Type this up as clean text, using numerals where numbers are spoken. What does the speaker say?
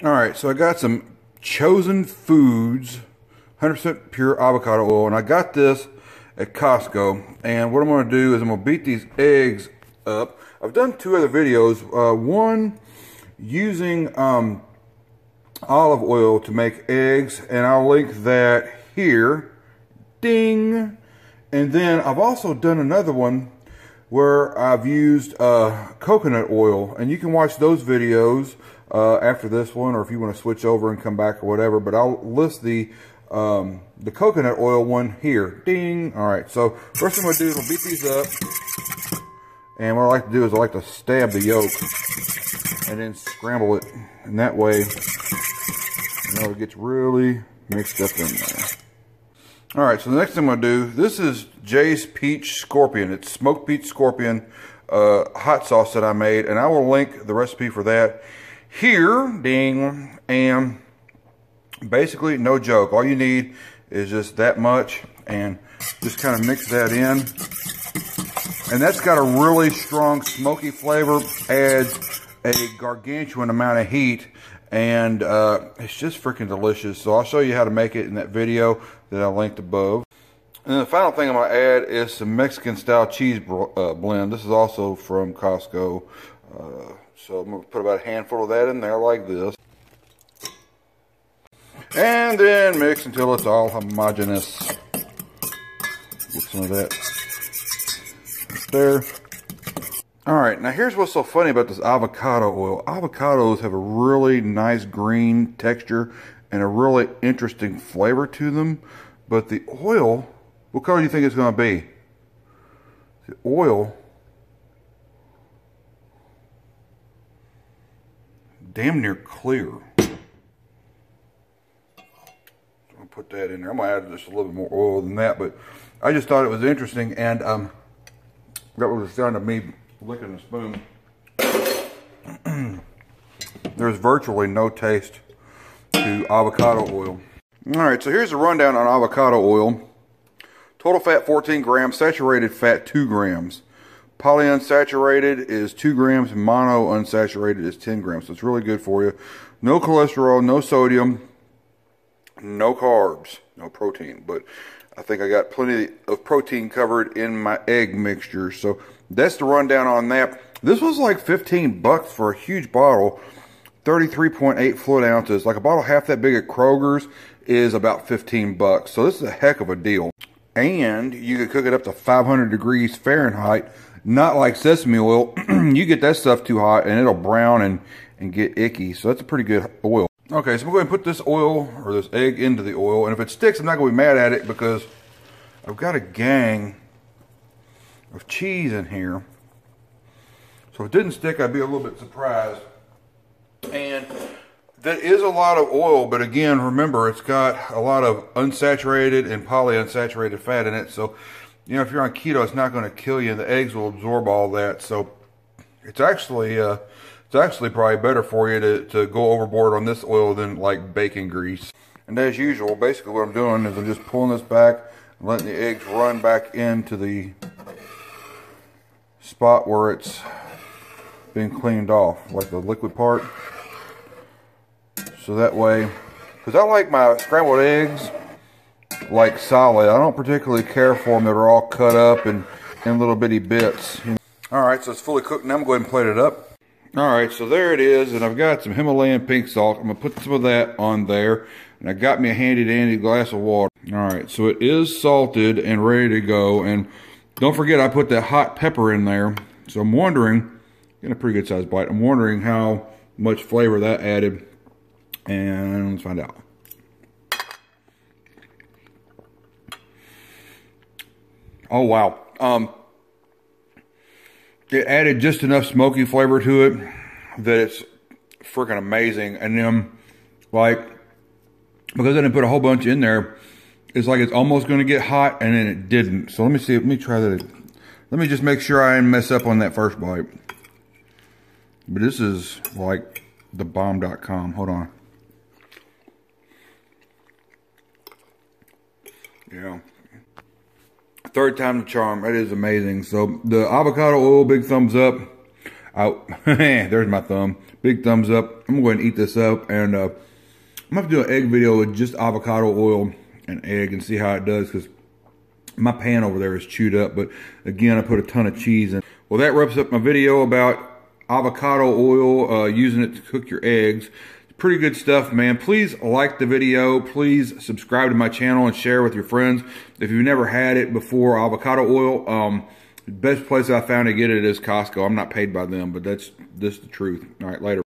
Alright, so I got some Chosen Foods 100% pure avocado oil, and I got this at Costco. And what I'm going to do is I'm going to beat these eggs up. I've done two other videos, one using olive oil to make eggs, and I'll link that here. Ding! And then I've also done another one where I've used coconut oil, and you can watch those videos after this one, or if you want to switch over and come back or whatever. But I'll list the coconut oil one here. Ding! All right. So first thing I'm gonna do is I'll beat these up, and what I like to do is I like to stab the yolk and then scramble it, and that way, it gets really mixed up in there. All right. So the next thing I'm gonna do, this is Jay's Peach Scorpion. It's smoked peach scorpion hot sauce that I made, and I will link the recipe for that here. Ding. And basically, no joke, all you need is just that much, and just kind of mix that in. And that's got a really strong smoky flavor, adds a gargantuan amount of heat, and it's just freaking delicious. So I'll show you how to make it in that video that I linked above. And the final thing I'm going to add is some Mexican style cheese blend. This is also from Costco. So I'm going to put about a handful of that in there like this. And then mix until it's all homogeneous. Get some of that there. Alright, now here's what's so funny about this avocado oil. Avocados have a really nice green texture and a really interesting flavor to them. But the oil, what color do you think it's going to be? The oil, damn near clear. Put that in there. I'm gonna add just a little bit more oil than that, but I just thought it was interesting, and that was the sound of me licking the spoon. There's virtually no taste to avocado oil. All right, so here's the rundown on avocado oil. Total fat 14 grams, saturated fat 2 grams. Polyunsaturated is 2 grams, monounsaturated is 10 grams. So it's really good for you. No cholesterol, no sodium, no carbs, no protein, but I think I got plenty of protein covered in my egg mixture. So that's the rundown on that. This was like 15 bucks for a huge bottle, 33.8 fluid ounces. Like a bottle half that big at Kroger's is about 15 bucks. So this is a heck of a deal. And you can cook it up to 500 degrees Fahrenheit, not like sesame oil. You get that stuff too hot and it'll brown and get icky. So that's a pretty good oil. Okay, so I'm going to put this oil, or this egg, into the oil. And if it sticks, I'm not going to be mad at it because I've got a gang of cheese in here. So if it didn't stick, I'd be a little bit surprised. And that is a lot of oil, but again, remember, it's got a lot of unsaturated and polyunsaturated fat in it. So, you know, if you're on keto, it's not going to kill you, and the eggs will absorb all that. So it's actually probably better for you to go overboard on this oil than like bacon grease. And as usual, basically what I'm doing is I'm just pulling this back and letting the eggs run back into the spot where it's been cleaned off, like the liquid part. So that way, because I like my scrambled eggs like solid. I don't particularly care for them that are all cut up in little bitty bits. Alright, so it's fully cooked now. I'm going to go ahead and plate it up. Alright, so there it is, and I've got some Himalayan pink salt. I'm going to put some of that on there, and I got me a handy dandy glass of water. Alright, so it is salted and ready to go, and don't forget I put that hot pepper in there. So I'm wondering, getting a pretty good sized bite, I'm wondering how much flavor that added, and let's find out. Oh wow. It added just enough smoky flavor to it that it's freaking amazing. And then, like, because I didn't put a whole bunch in there, it's like it's almost going to get hot, and then it didn't. So let me see. Let me try that. Let me just make sure I didn't mess up on that first bite. But this is like thebomb.com. Hold on. Yeah. Third time the charm. That is amazing. So the avocado oil, big thumbs up. There's my thumb. Big thumbs up. I'm going to go ahead and eat this up. And I'm going to do an egg video with just avocado oil and egg and see how it does, because my pan over there is chewed up. But again, I put a ton of cheese in. Well, that wraps up my video about avocado oil, using it to cook your eggs. Pretty good stuff, man. Please like the video. Please subscribe to my channel and share with your friends. If you've never had it before, avocado oil, the best place I found to get it is Costco. I'm not paid by them, but that's the truth. All right, later.